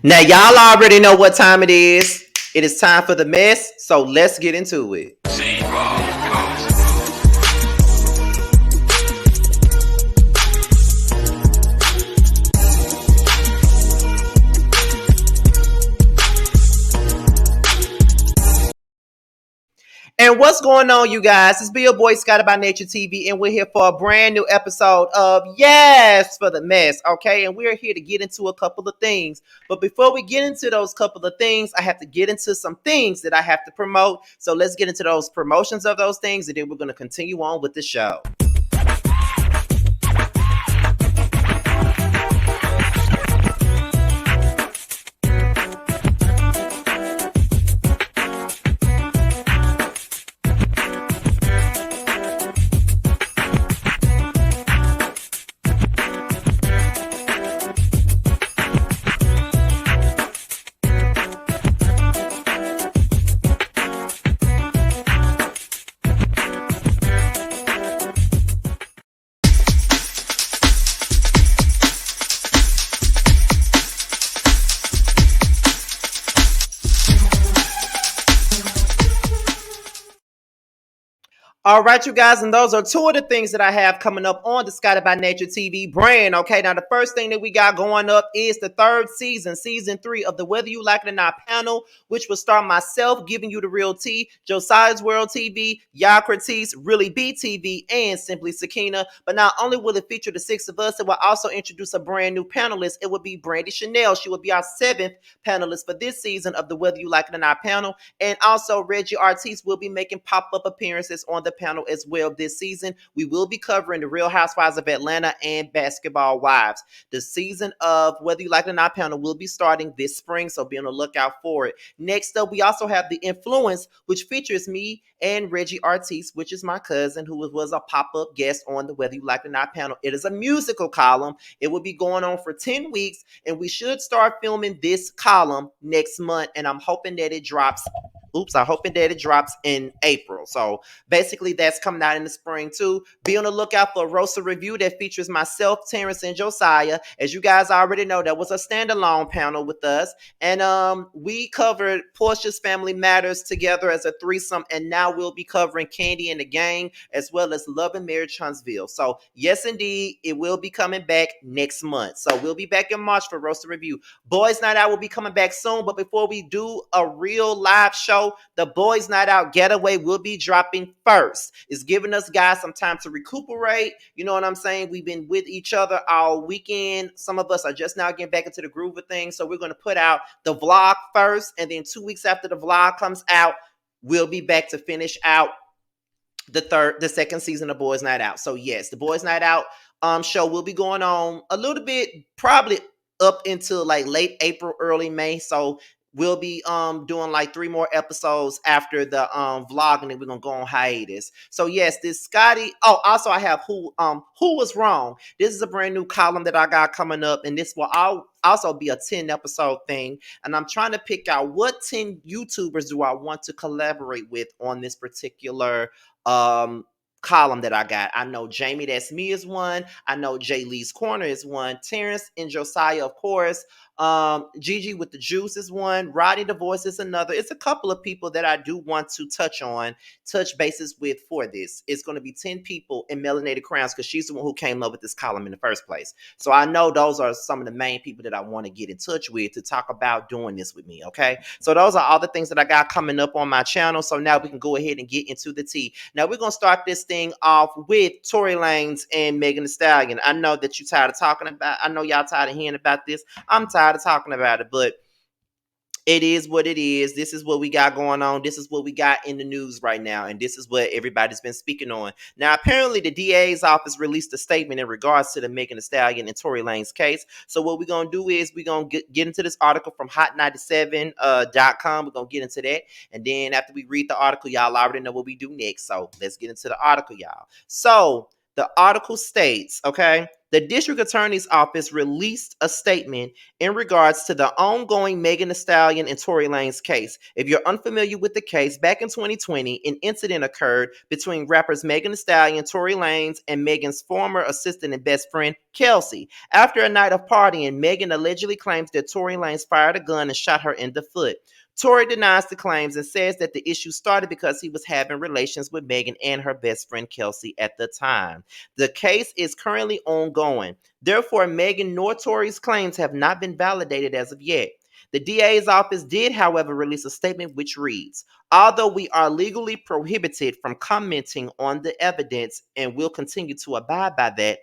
Now, y'all already know what time it is. It is time for the mess, so let's get into it. And what's going on, you guys? It's Bill Boy Scotty by Nature TV, and we're here for a brand new episode of Yes for the Mess, okay? And we're here to get into a couple of things. But before we get into those couple of things, I have to get into some things that I have to promote. So let's get into those promotions of those things, and then we're going to continue on with the show. All right, you guys, and those are two of the things that I have coming up on the Scotty by Nature TV brand. Okay, now the first thing that we got going up is the third season, season 3 of the Whether You Like It or Not panel, which will start myself giving you the real tea, Josiah's World TV, Yocrates, Really B TV, and Simply Sakina. But not only will it feature the 6 of us, it will also introduce a brand new panelist. It will be Brandy Chanel. She will be our 7th panelist for this season of the Whether You Like It or Not panel. And also Reggie Artis will be making pop-up appearances on the panel as well this season. We will be covering the Real Housewives of Atlanta and Basketball Wives. The season of Whether You Like It or Not panel will be starting this spring, so be on the lookout for it. Next up, we also have The Influence, which features me and Reggie Artis, which is my cousin, who was a pop-up guest on the Whether You Like It or Not panel. It is a musical column. It will be going on for 10 weeks, and we should start filming this column next month, and I'm hoping that it drops I'm hoping that it drops in April. So basically that's coming out in the spring too. Be on the lookout for a roaster review that features myself, Terrence, and Josiah. As you guys already know, that was a standalone panel with us. And we covered Portia's Family Matters together as a threesome. And now we'll be covering Kandi and the Gang, as well as Love and Marriage Huntsville. So yes, indeed, it will be coming back next month. So we'll be back in March for roaster review. Boys Night Out will be coming back soon. But before we do a real live show, the Boys Night Out Getaway will be dropping first. It's giving us guys some time to recuperate. You know what I'm saying? We've been with each other all weekend. Some of us are just now getting back into the groove of things. So we're going to put out the vlog first. And then 2 weeks after the vlog comes out, we'll be back to finish out the second season of Boys Night Out. So yes, the Boys Night Out show will be going on a little bit, probably up until like late April, early May. So we'll be doing like 3 more episodes after the vlog, and then we're gonna go on hiatus. So yes, this Scotty. Oh, also I have who was wrong. This is a brand new column that I got coming up, and this will also be a 10 episode thing. And I'm trying to pick out what 10 YouTubers do I want to collaborate with on this particular column that I got. I know Jamie That's Me is one. I know Jay Lee's Corner is one. Terrence and Josiah, of course. Gigi with the Juice is one. Roddy the Voice is another. It's a couple of people that I do want to touch bases with for this. It's going to be 10 people in Melanated Crowns, because she's the one who came up with this column in the first place. So I know those are some of the main people that I want to get in touch with to talk about doing this with me, okay? So those are all the things that I got coming up on my channel. So now we can go ahead and get into the tea. Now we're going to start this thing off with Tory Lanez and Megan Thee Stallion. I know that you're tired of talking about, I know y'all tired of hearing about this. I'm tired of talking about it, but it is what it is. This is what we got going on. This is what we got in the news right now. And this is what everybody's been speaking on. Now, apparently the DA's office released a statement in regards to the Megan Thee Stallion and Tory Lanez case. So what we're going to do is we're going to get into this article from hot97.com. We're going to get into that. And then after we read the article, y'all already know what we do next. So let's get into the article, y'all. So the article states, okay, The district attorney's office released a statement in regards to the ongoing Megan Thee Stallion and Tory Lanez case. If you're unfamiliar with the case, back in 2020, an incident occurred between rappers Megan Thee Stallion, Tory Lanez, and Megan's former assistant and best friend, Kelsey. After a night of partying, Megan allegedly claims that Tory Lanez fired a gun and shot her in the foot. Tory denies the claims and says that the issue started because he was having relations with Megan and her best friend Kelsey at the time. The case is currently ongoing. Therefore, Megan nor Tory's claims have not been validated as of yet. The DA's office did, however, release a statement which reads, although we are legally prohibited from commenting on the evidence and will continue to abide by that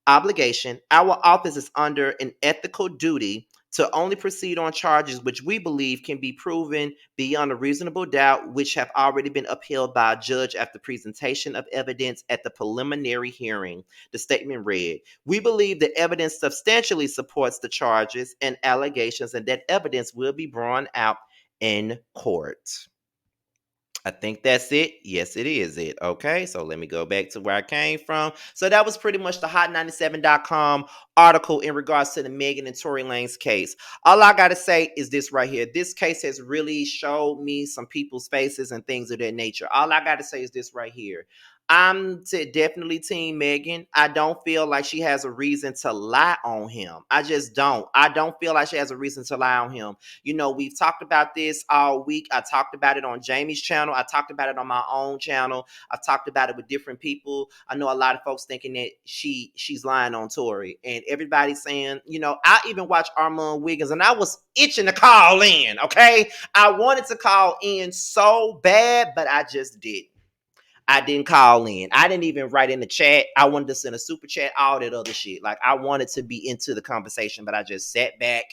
obligation, our office is under an ethical duty to only proceed on charges which we believe can be proven beyond a reasonable doubt, which have already been upheld by a judge after presentation of evidence at the preliminary hearing. The statement read, we believe the evidence substantially supports the charges and allegations and that evidence will be brought out in court. I think that's it. Yes, it is it. Okay, so let me go back to where I came from. So that was pretty much the hot97.com article in regards to the Megan and Tory Lanez case. All I got to say is this right here. This case has really showed me some people's faces and things of that nature. All I got to say is this right here. I'm definitely team Megan. I don't feel like she has a reason to lie on him. I just don't. I don't feel like she has a reason to lie on him. You know, we've talked about this all week. I talked about it on Jamie's channel. I talked about it on my own channel. I've talked about it with different people. I know a lot of folks thinking that she's lying on Tory. And everybody's saying, you know, I even watched Armand Wiggins and I was itching to call in, okay? I wanted to call in so bad, but I just didn't. I didn't call in. I didn't even write in the chat. I wanted to send a super chat, all that other shit. Like, I wanted to be into the conversation, but I just sat back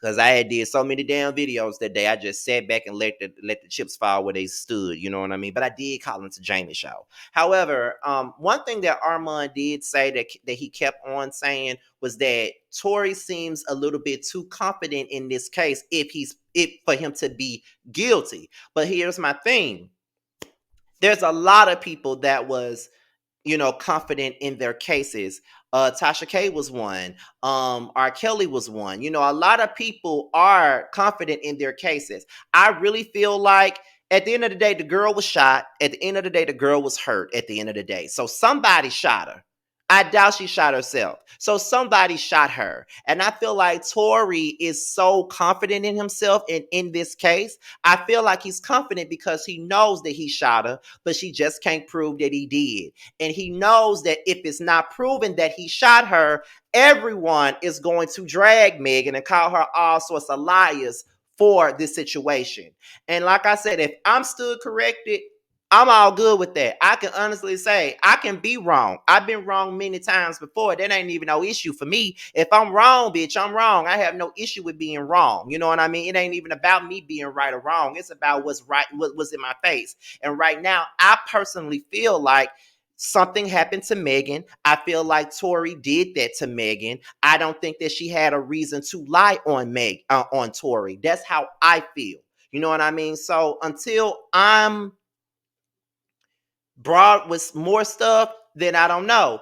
because I had did so many damn videos that day. I just sat back and let the chips fall where they stood. You know what I mean? But I did call into Jamie's show. However, one thing that Armand did say that he kept on saying was that Tory seems a little bit too confident in this case if for him to be guilty. But here's my thing. There's a lot of people that was, you know, confident in their cases. Tasha K was one. R. Kelly was one. You know, a lot of people are confident in their cases. I really feel like at the end of the day, the girl was shot. At the end of the day, the girl was hurt at the end of the day. So somebody shot her. I doubt she shot herself. So somebody shot her. And I feel like Tory is so confident in himself in this case. I feel like he's confident because he knows that he shot her, but she just can't prove that he did. And he knows that if it's not proven that he shot her, everyone is going to drag Megan and call her all sorts of liars for this situation. And like I said, if I'm still corrected, I'm all good with that. I can honestly say I can be wrong. I've been wrong many times before. That ain't even no issue for me. If I'm wrong, bitch, I'm wrong. I have no issue with being wrong. You know what I mean? It ain't even about me being right or wrong. It's about what's right, what's in my face. And right now, I personally feel like something happened to Megan. I feel like Tory did that to Megan. I don't think that she had a reason to lie on Tory. That's how I feel. You know what I mean? So until I'm brought with more stuff, then I don't know.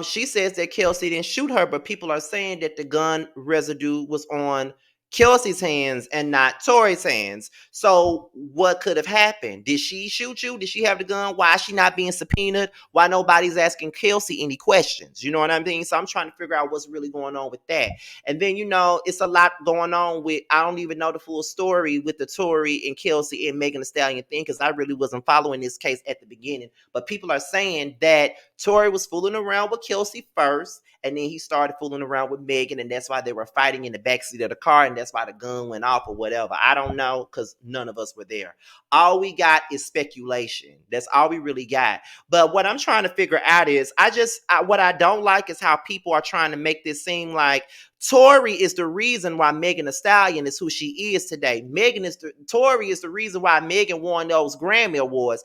She says that Kelsey didn't shoot her, but people are saying that the gun residue was on Kelsey's hands and not Tory's hands. So what could have happened? Did she shoot you? Did she have the gun? Why is she not being subpoenaed? Why nobody's asking Kelsey any questions? You know what I mean? So I'm trying to figure out what's really going on with that. And then, you know, it's a lot going on with, I don't even know the full story with the Tory and Kelsey and Megan Thee Stallion thing because I really wasn't following this case at the beginning. But people are saying that Tory was fooling around with Kelsey first, and then he started fooling around with Megan, and that's why they were fighting in the backseat of the car, and that's why the gun went off or whatever. I don't know because none of us were there. All we got is speculation. That's all we really got. But what I'm trying to figure out is what I don't like is how people are trying to make this seem like Tory is the reason why Megan Thee Stallion is who she is today. Tory is the reason why Megan won those Grammy Awards.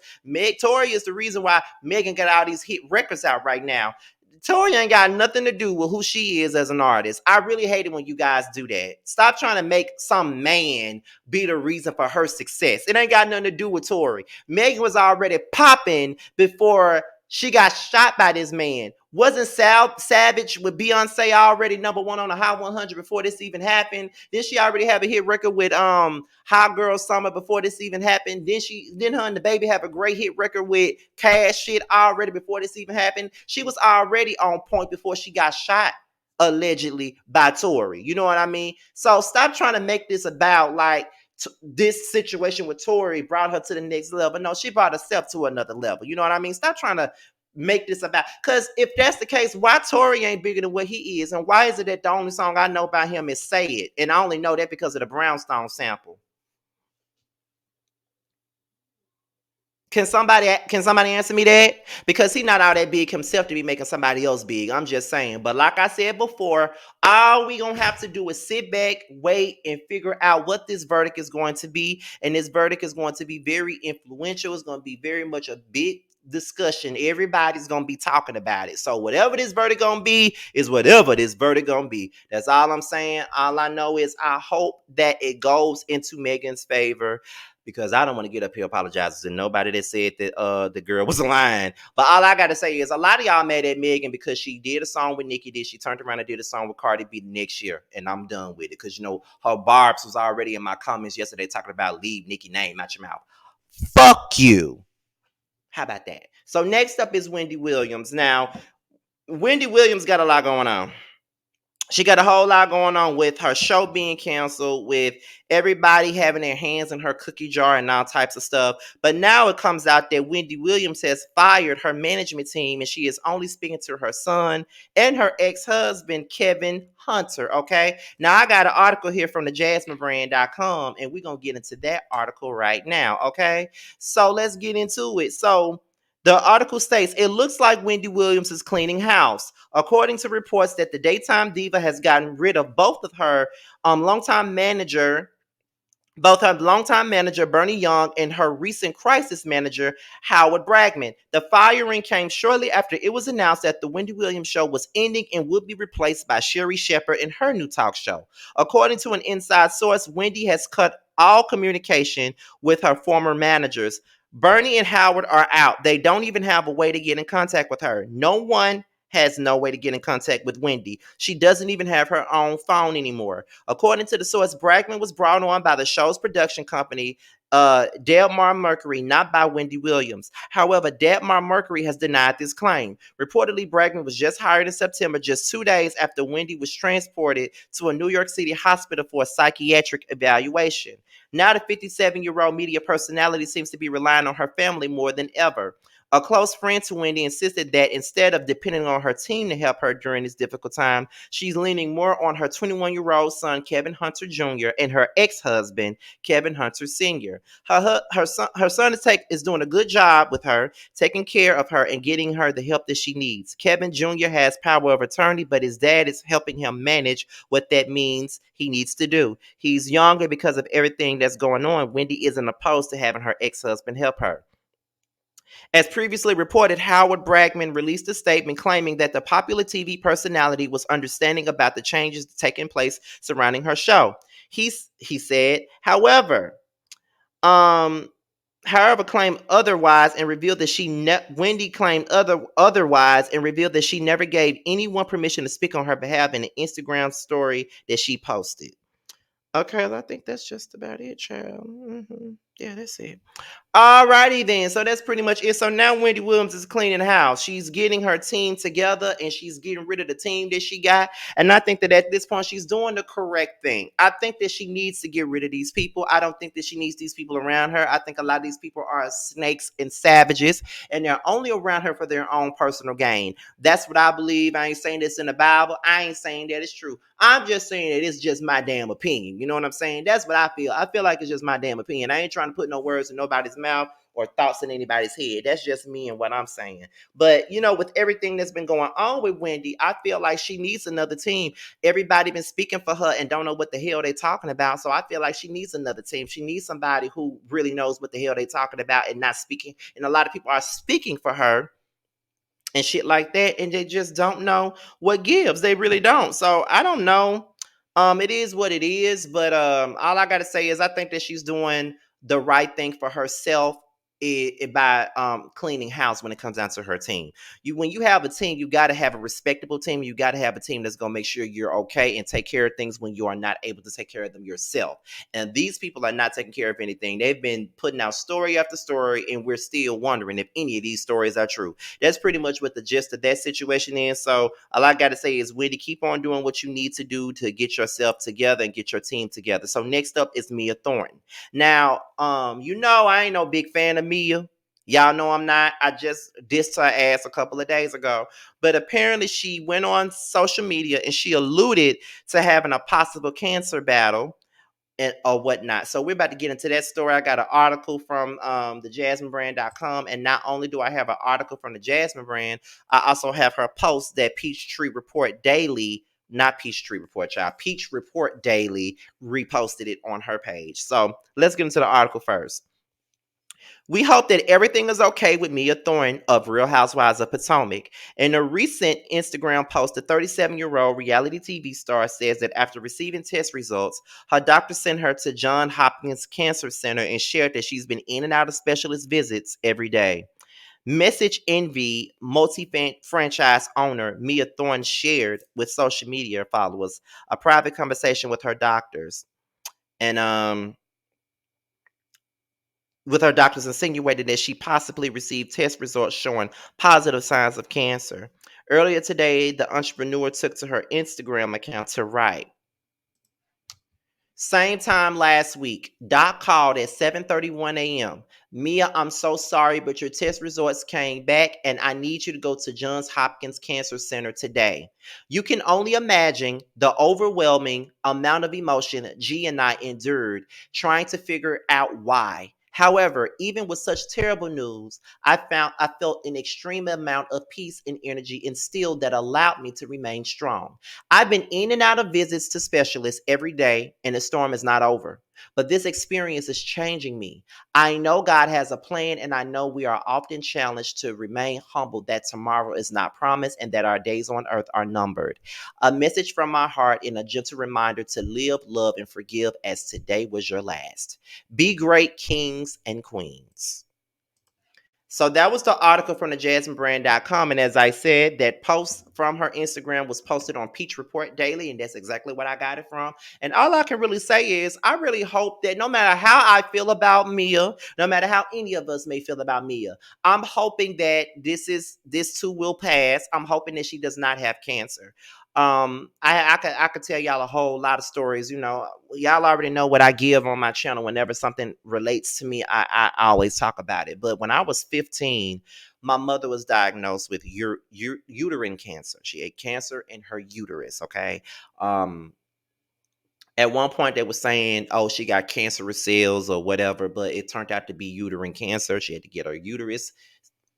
Tory is the reason why Megan got all these hit records out right now. Tory ain't got nothing to do with who she is as an artist. I really hate it when you guys do that. Stop trying to make some man be the reason for her success. It ain't got nothing to do with Tory. Megan was already popping before She got shot by this man. Wasn't Savage with Beyonce already number one on the Hot 100 before this even happened? Then she already have a hit record with Hot Girl Summer before this even happened. Then her and the baby have a great hit record with Cash Shit already before this even happened. She was already on point before she got shot allegedly by Tory. You know what I mean? So stop trying to make this about like this situation with Tory brought her to the next level. No, she brought herself to another level. You know what I mean? Stop trying to make this about, because if that's the case, why Tory ain't bigger than what he is, and why is it that the only song I know about him is Say It, and I only know that because of the Brownstone sample? Can somebody answer me that? Because he not all that big himself to be making somebody else big. I'm just saying. But like I said before, all we gonna have to do is sit back, wait, and figure out what this verdict is going to be. And this verdict is going to be very influential. It's going to be very much a big discussion. Everybody's gonna be talking about it. So whatever this verdict gonna be is whatever this verdict gonna be. That's all I'm saying. All I know is I hope that it goes into Megan's favor, because I don't want to get up here apologizing to nobody that said that the girl was lying. But all I gotta say is a lot of y'all mad at Megan because she did a song with Nicki. She turned around and did a song with Cardi B next year, and I'm done with it, because you know her barbs was already in my comments yesterday talking about leave Nicki name out your mouth. Fuck you. How about that? So next up is Wendy Williams. Now, Wendy Williams got a lot going on. She got a whole lot going on with her show being canceled, with everybody having their hands in her cookie jar and all types of stuff. But now it comes out that Wendy Williams has fired her management team, and she is only speaking to her son and her ex-husband, Kevin Hunter. Okay. Now I got an article here from the jasminebrand.com, and we're going to get into that article right now. Okay. So let's get into it. So the article states, it looks like Wendy Williams is cleaning house. According to reports that the daytime diva has gotten rid of both her longtime manager, Bernie Young, and her recent crisis manager, Howard Bragman. The firing came shortly after it was announced that the Wendy Williams show was ending and would be replaced by Sherri Shepherd in her new talk show. According to an inside source, Wendy has cut all communication with her former managers. Bernie and Howard are out. They don't even have a way to get in contact with her. No one has no way to get in contact with Wendy. She doesn't even have her own phone anymore. According to the source, Bragman was brought on by the show's production company, Delmar Mercury, not by Wendy Williams. However, Delmar Mercury has denied this claim. Reportedly, Bragman was just hired in September, just 2 days after Wendy was transported to a New York City hospital for a psychiatric evaluation. Now the 57-year-old media personality seems to be relying on her family more than ever. A close friend to Wendy insisted that instead of depending on her team to help her during this difficult time, she's leaning more on her 21-year-old son, Kevin Hunter Jr., and her ex-husband, Kevin Hunter Sr. Her son is doing a good job with her, taking care of her and getting her the help that she needs. Kevin Jr. has power of attorney, but his dad is helping him manage what that means he needs to do. He's younger because of everything that's going on. Wendy isn't opposed to having her ex-husband help her. As previously reported, Howard Bragman released a statement claiming that the popular TV personality was understanding about the changes taking place surrounding her show. He said, um, however, claimed otherwise and revealed that Wendy claimed otherwise and revealed that she never gave anyone permission to speak on her behalf in an Instagram story that she posted. Okay, I think that's just about it, child. Yeah, that's it. Alrighty then. So that's pretty much it. So now Wendy Williams is cleaning the house. She's getting her team together and she's getting rid of the team that she got. And I think that at this point she's doing the correct thing. I think that she needs to get rid of these people. I don't think that she needs these people around her. I think a lot of these people are snakes and savages, and they're only around her for their own personal gain. That's what I believe. I ain't saying this in the Bible. I ain't saying that it's true. I'm just saying that it's just my damn opinion. You know what I'm saying? That's what I feel. I feel like it's just my damn opinion. I ain't trying to put no words in nobody's mouth or thoughts in anybody's head. That's just me and what I'm saying. But, you know, with everything that's been going on with Wendy, I feel like she needs another team. Everybody been speaking for her and don't know what the hell they talking about. So I feel like she needs another team. She needs somebody who really knows what the hell they talking about and not speaking. And a lot of people are speaking for her and shit like that, and they just don't know what gives. They really don't. So I don't know. It is what it is, but all I gotta say is I think that she's doing the right thing for herself by cleaning house when it comes down to her team. When you have a team, you got to have a respectable team. You got to have a team that's going to make sure you're okay and take care of things when you are not able to take care of them yourself. And these people are not taking care of anything. They've been putting out story after story, and we're still wondering if any of these stories are true. That's pretty much what the gist of that situation is. So all I got to say is, Wendy, keep on doing what you need to do to get yourself together and get your team together. So next up is Mia Thornton. Now, I ain't no big fan of Mia. Y'all know I'm not. I just dissed her ass a couple of days ago. But apparently she went on social media and she alluded to having a possible cancer battle and or whatnot. So we're about to get into that story. I got an article from the jasminebrand.com. And not only do I have an article from the Jasmine Brand, I also have her post that Peachtree Report Daily, not Peachtree Report, child, Peach Report Daily reposted it on her page. So let's get into the article first. We hope that everything is okay with Mia Thornton of Real Housewives of Potomac. In a recent Instagram post, the 37-year-old reality TV star says that after receiving test results, her doctor sent her to Johns Hopkins Cancer Center and shared that she's been in and out of specialist visits every day. Message Envy multi-franchise owner Mia Thornton shared with social media followers a private conversation with her doctors. And with her doctors insinuated that she possibly received test results showing positive signs of cancer. Earlier today, the entrepreneur took to her Instagram account to write, same time last week, Doc called at 7:31 a.m. Mia, I'm so sorry, but your test results came back and I need you to go to Johns Hopkins Cancer Center today. You can only imagine the overwhelming amount of emotion G and I endured trying to figure out why. However, even with such terrible news, I felt an extreme amount of peace and energy instilled that allowed me to remain strong. I've been in and out of visits to specialists every day, and the storm is not over. But this experience is changing me. I know God has a plan, and I know we are often challenged to remain humble that tomorrow is not promised and that our days on earth are numbered. A message from my heart and a gentle reminder to live, love, and forgive as today was your last. Be great, kings and queens. So that was the article from the jasminebrand.com. And as I said, that post from her Instagram was posted on Peach Report Daily. And that's exactly what I got it from. And all I can really say is I really hope that no matter how I feel about Mia, no matter how any of us may feel about Mia, I'm hoping that this too will pass. I'm hoping that she does not have cancer. I could tell y'all a whole lot of stories. Y'all already know what I give on my channel. Whenever something relates to me, I always talk about it. But when I was 15, my mother was diagnosed with uterine cancer. She had cancer in her uterus. Okay. At one point they were saying, oh, she got cancerous cells or whatever, but it turned out to be uterine cancer. She had to get her uterus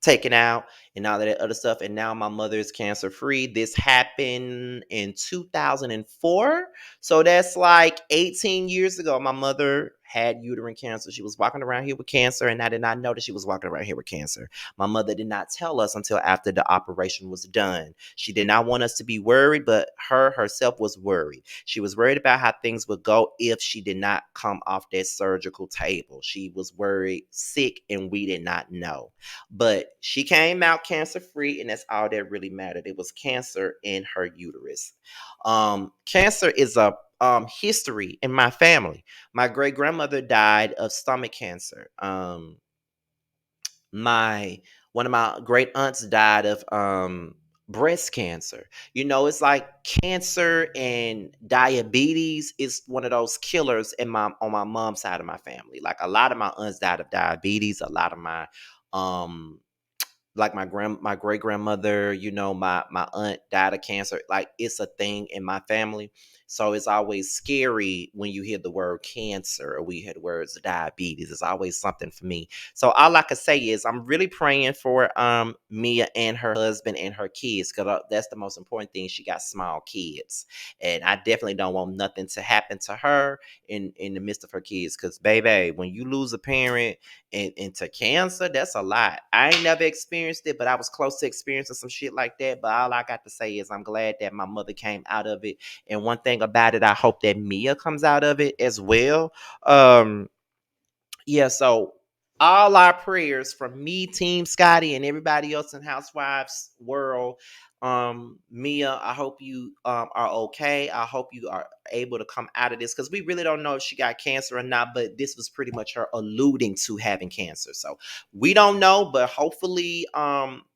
taken out and all of that other stuff. And now my mother is cancer free. This happened in 2004. So that's like 18 years ago. My mother had uterine cancer. She was walking around here with cancer, and I did not know that she was walking around here with cancer. My mother did not tell us until after the operation was done. She did not want us to be worried, but her herself was worried. She was worried about how things would go if she did not come off that surgical table. She was worried, sick, and we did not know. But she came out cancer free, and that's all that really mattered. It was cancer in her uterus. Cancer is a history in my family. My great grandmother died of stomach cancer. My One of my great aunts died of breast cancer. It's like cancer and diabetes is one of those killers on my mom's side of my family. Like a lot of my aunts died of diabetes. A lot of my um like my great grandmother, my aunt died of cancer. Like it's a thing in my family. So it's always scary when you hear the word cancer or we hear the words diabetes. It's always something for me. So all I can say is I'm really praying for Mia and her husband and her kids, because that's the most important thing. She got small kids. And I definitely don't want nothing to happen to her in the midst of her kids. Because baby, when you lose a parent into cancer, that's a lot. I ain't never experienced it, but I was close to experiencing some shit like that. But all I got to say is I'm glad that my mother came out of it. And one thing about it, I hope that Mia comes out of it as well. Yeah, so all our prayers from me, Team Scotty, and everybody else in Housewives world. Mia, I hope you are okay. I hope you are able to come out of this, because we really don't know if she got cancer or not, but this was pretty much her alluding to having cancer. So we don't know, but hopefully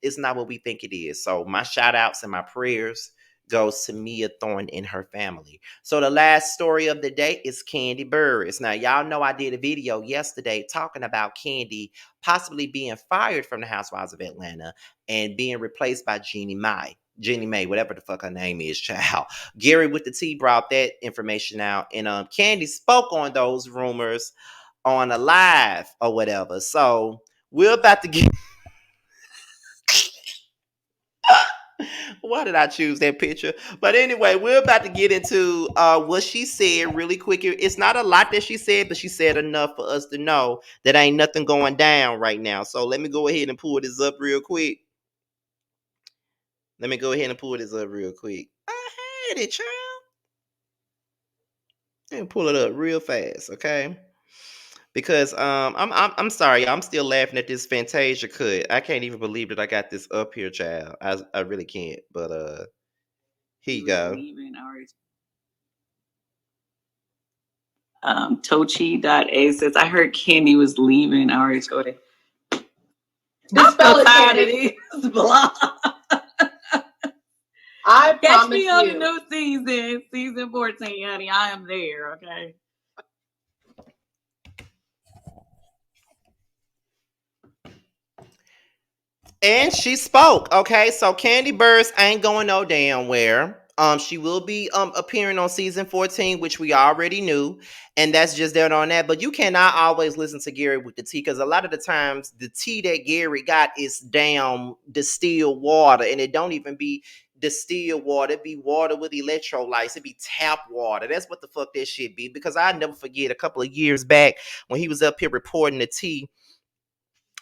it's not what we think it is. So my shout outs and my prayers goes to Mia Thornton and her family. So the last story of the day is Kandi Burruss. Now, y'all know I did a video yesterday talking about Kandi possibly being fired from the Housewives of Atlanta and being replaced by Jeannie Mae, whatever the fuck her name is, child. Gary with the T brought that information out, and Kandi spoke on those rumors on a live or whatever. So we're about to get. Why did I choose that picture? But anyway, we're about to get into what she said really quick. It's not a lot that she said, but she said enough for us to know that ain't nothing going down right now. So let me go ahead and pull this up real quick. I had it, child. Let me pull it up real fast, okay? Because I'm sorry, I'm still laughing at this Fantasia cut. I can't even believe that I got this up here, child. I really can't. But here you go. Tochi.A says, I heard Kandi was leaving our story. I'm so tired of this blog. I catch me on the new season 14, honey. I am there, okay? And she spoke. Okay, so Kandi Burruss ain't going no damn where. She will be appearing on season 14, which we already knew, and that's just there on that. But you cannot always listen to Gary with the tea, because a lot of the times the tea that Gary got is damn distilled water, and it don't even be distilled water. It be water with electrolytes. It be tap water. That's what the fuck that shit be. Because I never forget a couple of years back when he was up here reporting the tea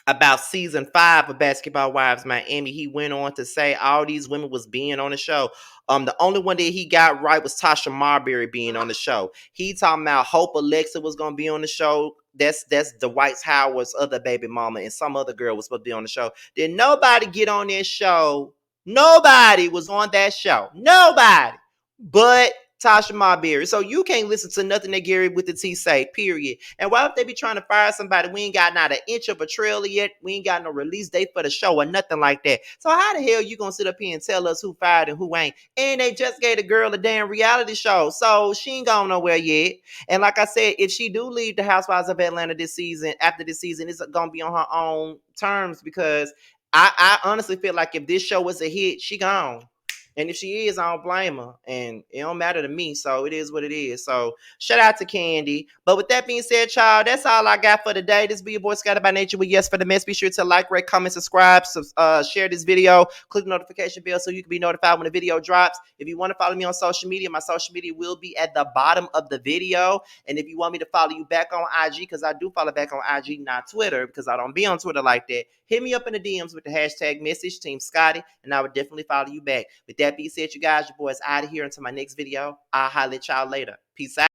about season 5 of Basketball Wives Miami. He went on to say all these women was being on the show. The only one that he got right was Tasha Marbury being on the show. He talking about Hope Alexa was gonna be on the show. That's Dwight Howard's other baby mama, and some other girl was supposed to be on the show. Did nobody get on this show? Nobody was on that show. Nobody. But Tasha Marbury. So you can't listen to nothing that Gary with the T say, period. And why would they be trying to fire somebody? We ain't got not an inch of a trailer yet. We ain't got no release date for the show or nothing like that. So how the hell you gonna sit up here and tell us who fired and who ain't? And they just gave the girl a damn reality show. So she ain't going nowhere yet. And like I said, if she do leave the Housewives of Atlanta this season, after this season, it's gonna be on her own terms, because I honestly feel like if this show was a hit, she gone. And if she is, I don't blame her. And it don't matter to me. So it is what it is. So shout out to Kandi. But with that being said, child, that's all I got for today. This be your boy Scotty by Nature with Yes for the Mess. Be sure to like, rate, comment, subscribe, share this video, click the notification bell so you can be notified when the video drops. If you want to follow me on social media, my social media will be at the bottom of the video. And if you want me to follow you back on IG, because I do follow back on IG, not Twitter, because I don't be on Twitter like that, hit me up in the DMs with the hashtag message Team Scotty, and I would definitely follow you back. With that being said, you guys, your boys out of here until my next video. I'll holler at y'all later. Peace out.